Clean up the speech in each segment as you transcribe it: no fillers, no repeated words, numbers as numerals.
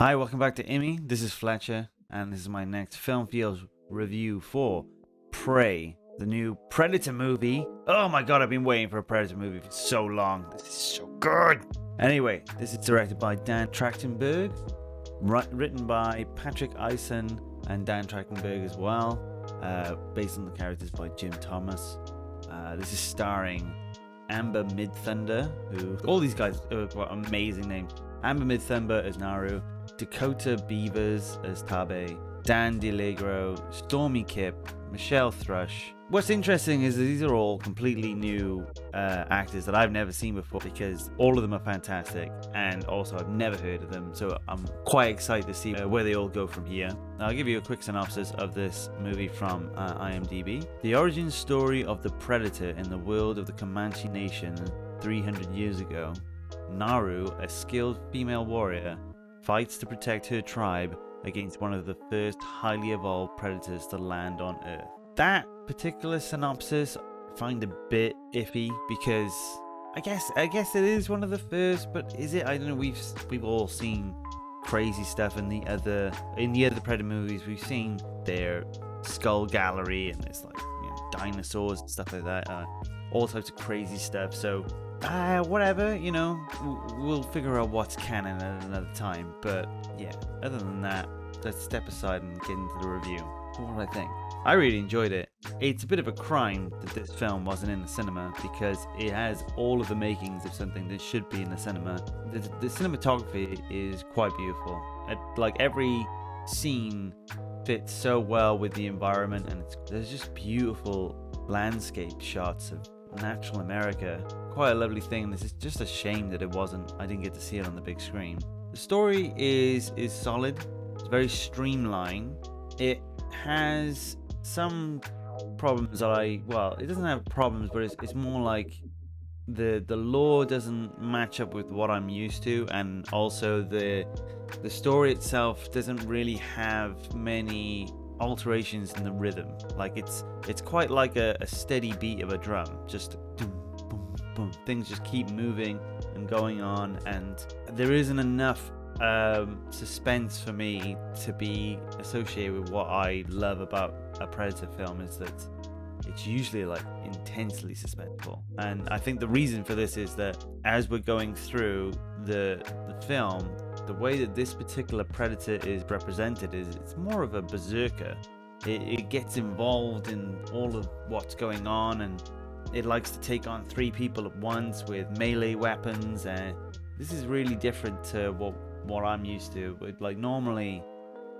Hi, welcome back to IMI. This is Fletcher, and this is my next Film Feels review for Prey, the new Predator movie. Oh my god, I've been waiting for a Predator movie for so long. This is so good. Anyway, this is directed by Dan Trachtenburg, written by Patrick Aison and Dan Trachtenburg as well, based on the characters by Jim Thomas. This is starring Amber Midthunder, who all these guys have got amazing names. Amber Midthunder as Naru, Dakota Beavers as Tabe, Dan Diliegro, Stormy Kip, Michelle Thrush. What's interesting is that these are all completely new actors that I've never seen before, because all of them are fantastic, and also I've never heard of them, so I'm quite excited to see where they all go from here. I'll give you a quick synopsis of this movie from IMDb. The origin story of the Predator in the world of the Comanche Nation 300 years ago. Naru, a skilled female warrior, fights to protect her tribe against one of the first highly evolved predators to land on Earth. That particular synopsis I find a bit iffy, because I guess it is one of the first, but is it? I don't know. We've all seen crazy stuff in the other Predator movies. We've seen their skull gallery, and it's like, dinosaurs and stuff like that. All types of crazy stuff. So whatever, we'll figure out what's canon at another time. But yeah, other than that, let's step aside and get into the review. What did I think? I really enjoyed it. It's a bit of a crime that this film wasn't in the cinema, because it has all of the makings of something that should be in the cinema. The cinematography is quite beautiful. Like, every scene fits so well with the environment, and there's just beautiful landscape shots of natural America. Quite a lovely thing. This is just a shame that I didn't get to see it on the big screen. The story is solid. It's very streamlined. It has some problems it doesn't have problems, but it's more like the lore doesn't match up with what I'm used to, and also the story itself doesn't really have many alterations in the rhythm. Like, it's quite like a steady beat of a drum, just boom, boom, boom. Things just keep moving and going on, and there isn't enough suspense for me to be associated with what I love about a Predator film, is that it's usually like intensely suspenseful. And I think the reason for this is that as we're going through the film, the way that this particular Predator is represented is it's more of a berserker. It gets involved in all of what's going on, and it likes to take on 3 people at once with melee weapons, and this is really different to what I'm used to. Like, normally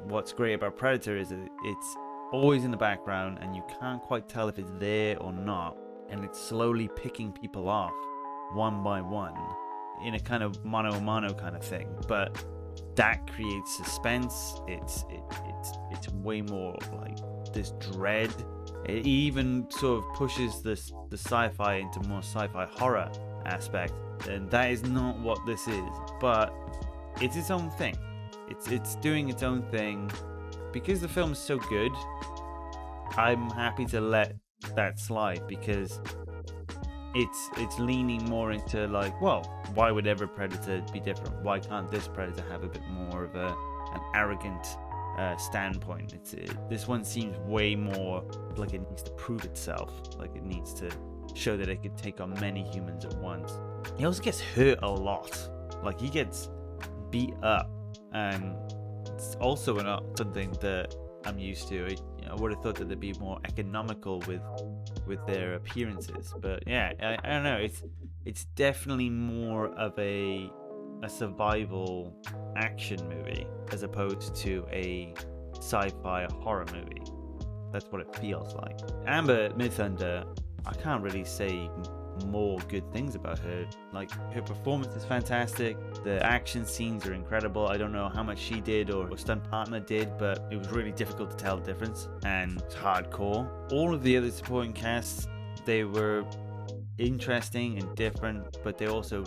what's great about Predator is that it's always in the background, and you can't quite tell if it's there or not, and it's slowly picking people off one by one in a kind of mano a mano kind of thing. But that creates suspense. It's way more like this dread. It even sort of pushes the sci-fi into more sci-fi horror aspect, and that is not what this is. But it's its own thing. It's doing its own thing. Because the film is so good, I'm happy to let that slide, because it's leaning more into like, well, why would every Predator be different? Why can't this Predator have a bit more of an arrogant standpoint? This one seems way more like it needs to prove itself, like it needs to show that it could take on many humans at once. He also gets hurt a lot. Like, he gets beat up, and it's also not something that I'm used to. I would have thought that they'd be more economical with their appearances, but yeah, I don't know. It's definitely more of a survival action movie as opposed to a sci-fi horror movie. That's what it feels like. Amber Midthunder, I can't really say more good things about her. Like, her performance is fantastic. The action scenes are incredible. I don't know how much she did or stunt partner did, but it was really difficult to tell the difference, and it's hardcore. All of the other supporting casts, they were interesting and different, but they also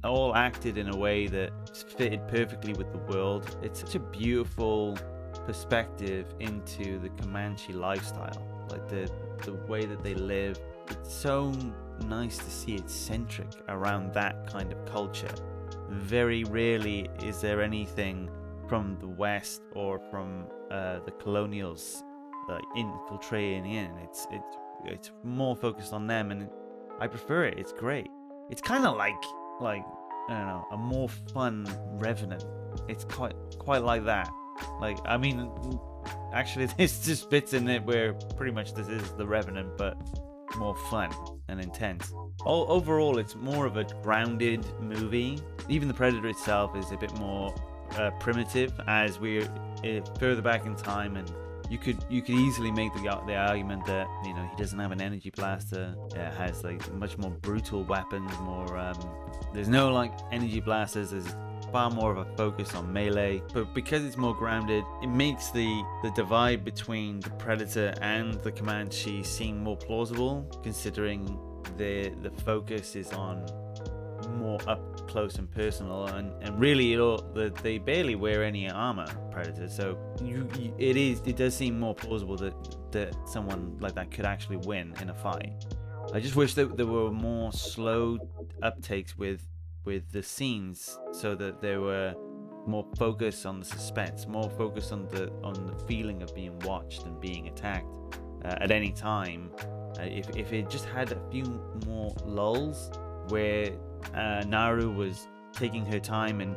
all acted in a way that fitted perfectly with the world. It's such a beautiful perspective into the Comanche lifestyle, like the way that they live. It's so nice to see it centric around that kind of culture. Very rarely is there anything from the West or from the colonials infiltrating in. It's more focused on them, and I prefer it. It's great. It's kind of like I don't know, a more fun Revenant. It's quite like that. Like, I mean, actually, there's just bits in it where pretty much this is the Revenant, but more fun and intense. Overall, it's more of a grounded movie. Even the Predator itself is a bit more primitive as we're further back in time, and you could easily make the argument that, you know, he doesn't have an energy blaster. It has like much more brutal weapons. More there's no like energy blasters. There's far more of a focus on melee. But because it's more grounded, it makes the divide between the Predator and the Comanche seem more plausible, considering the focus is on more up close and personal, and really they barely wear any armor, Predator, so it does seem more plausible that someone like that could actually win in a fight. I just wish that there were more slow uptakes with the scenes, so that there were more focus on the suspense, more focus on the feeling of being watched and being attacked at any time. If it just had a few more lulls where Naru was taking her time and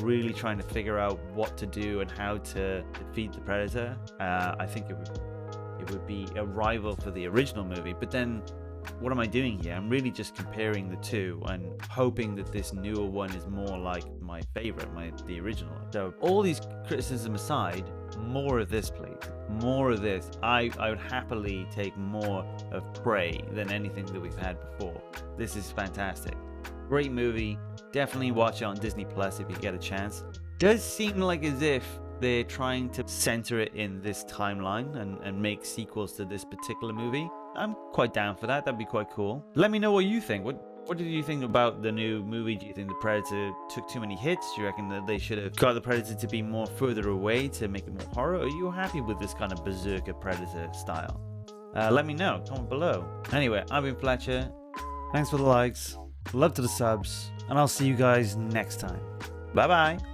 really trying to figure out what to do and how to defeat the Predator, I think it would be a rival for the original movie. But then, what am I doing here? I'm really just comparing the two and hoping that this newer one is more like my favorite, the original. So all these criticisms aside, more of this, please. More of this. I would happily take more of Prey than anything that we've had before. This is fantastic. Great movie. Definitely watch it on Disney Plus if you get a chance. Does seem like as if they're trying to center it in this timeline and make sequels to this particular movie. I'm quite down for that. That'd be quite cool. Let me know what you think. What did you think about the new movie? Do you think the Predator took too many hits? Do you reckon that they should have got the Predator to be more further away to make it more horror? Or are you happy with this kind of berserker Predator style? Let me know. Comment below. Anyway, I've been Fletcher. Thanks for the likes. Love to the subs. And I'll see you guys next time. Bye bye.